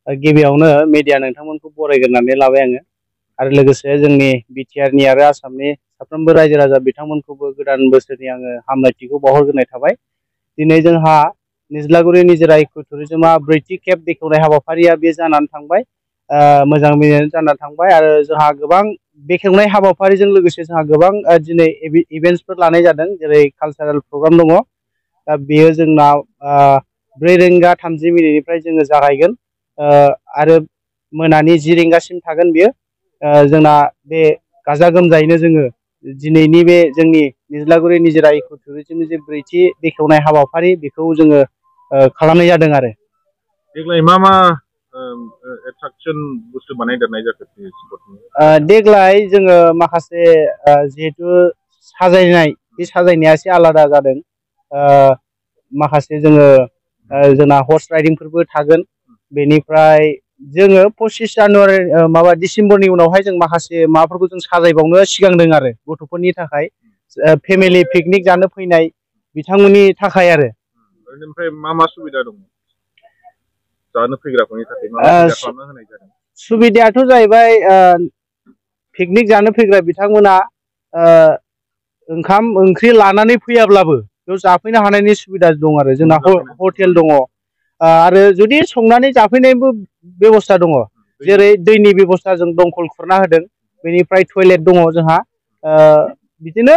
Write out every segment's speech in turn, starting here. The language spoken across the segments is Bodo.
गिबियावनो मिडिया नोंथांमोनखौ बरायग्रोनानै लाबाय आङो आरो लोगोसे जोंनि बिटिआरनि आरो आसामनि साफ्रोमबो रायजो राजा बिथांमोनखौबो गोदान बोसोरनि आङो हामलायथिखौ बावहरग्रोनाय थाबाय। दिनै जोंहा निज्लागुरि निजोरा इको टुरिजमा ब्रैथि खेब बेखेवनाय हाबाफारिया बे जानानै थांबाय। मोजां मिजानो जानानै थांबाय आरो जोंहा गोबां बेखेवनाय हाबाफारिजों लोगोसे जोंहा गोबां दिनै इभेन्ट्सफोर लानाय जादों, जेरै कालसारेल प्रग्राम दङ। दा बेयो जोंनाव 4:30 जोङो जागायगोन आरो मोनानि 10 रिंगासिम थागोन बियो। जोंना बे गाजा गोमजायैनो जोङो दिनैनि बे जोंनि निज्लागुरि निजोरा इको टुरिजमनि जे ब्रैथि बेखेवनाय हाबाफारि बेखौ जोङो खालामनाय जादों आरो। देग्लाय मा मा एट्राक्सन बुस्थु बानायदेरनाय जाखो स्पटनि? देग्लाय जोङो माखासे जिहेथु साजायनाय, बे साजायनाया एसे आलादा जादों। माखासे जोङो जोंना हर्स राइडिंफोरबो थागोन। बेनिफ्राय जोङो 25 जानुवारि डिसेम्बरनि उनावहाय जों माखासे माबाफोरखौ जों साजायबावनो सिगांदों आरो गथ'फोरनि थाखाय, फेमिलि पिकनिक जानो फैनाय बिथांमोननि थाखाय आरो। ओमफ्राय मा मा सुबिदा दङ जानो फैग्राफोरनि थाखाय? मा मा सुबिदा खालामना होनाय जादों? सुबिदायाथ' जाहैबाय पिकनिक जानो फैग्रा बिथांमोना ओंखाम ओंख्रि लानानै फैयाब्लाबो बेयाव जाफैनो हानायनि सुबिदा दं आरो। जोंना हटेल दङ आरो जुदि संनानै जाफैनायबो बेब'स्था दङ, जेरै दैनि बेब'स्था जों दंखल खुरना होदों। बेनिफ्राय टयलेट दङ जोंहा। बिदिनो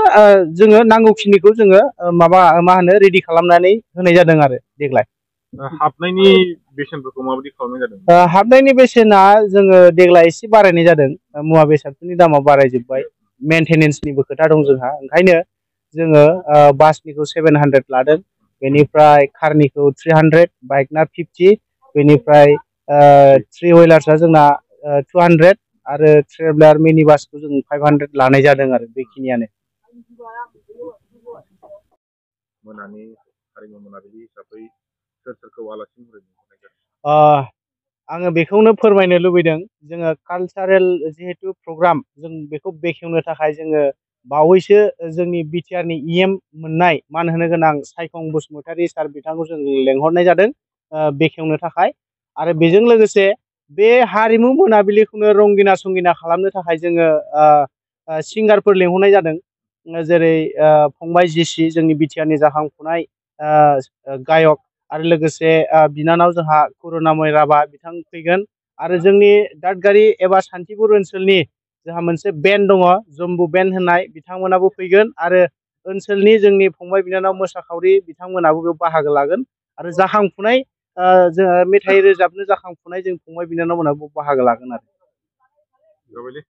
जोङो नांगौखिनिखौ जोङो मा होनो रेडि खालामनानै होनाय जादों आरो देग्लाय। हाबनायनि बेसेनफोरखौ माबायदि खालामनाय जादों? हाबनायनि बेसेना जोङो देग्लाय एसे बारायनाय जादों। मुवा बेसादफोरनि दामा बारायजोब्बाय, मेनटेनेन्सनिबो खोथा दं जोंहा। ओंखायनो जोङो बासनिखौ 700 लादों, बेनिफ्राय कारनिखौ 300, बाइकना 50, बेनिफ्राय थ्रि हुइलार्सआ जोंना 200 आरो ट्रेभेलार मिनि बासखौ जों 500 लानाय जादों आरो। बेखिनियानो। मोनानि हारिमु मोनाबिलि हिसाबै सोर सोरखौ आलासि महरै लिंहरनाय जादों? आङो बेखौनो फोरमायनो लुबैदों, जोङो कालसारेल जिहेथु प्रग्राम जों बेखौ बेखेवनो थाखाय जोङो बावैसो जोंनि बिटिआरनि EM मोननाय मान होनो गोनां सायखं बसुमतारी सार बिथांखौ जों लेंहरनाय जादों बेखेवनो थाखाय। आरो बेजों लोगोसे बे हारिमु मोनाबिलिखौनो रंगिना संगिना खालामनो थाखाय जोङो सिंगारफोर लेंहरनाय जादों, जेरै फंबाय जिसि, जोंनि बिटिआरनि जाखांफुनाय गायक, आरो लोगोसे बिनानाव जोंहा करुणामय राभा बिथां फैगोन। आरो जोंनि दादगारि एबा सान्थिपुर ओनसोलनि जोंहा मोनसे बेन्ड दङ, जम्बु बेन्ड होननाय, बिथांमोनाबो फैगोन। आरो ओनसोलनि जोंनि फंबाय बिनानाव मोसाखावरि बिथांमोनाबो बेयाव बाहागो लागोन। आरो जाखांफुनाय जोङो मेथाइ रोजाबनो जाखांफुनाय जों फंबाय बिनानाव मोनाबो बाहागो लागोन आरो।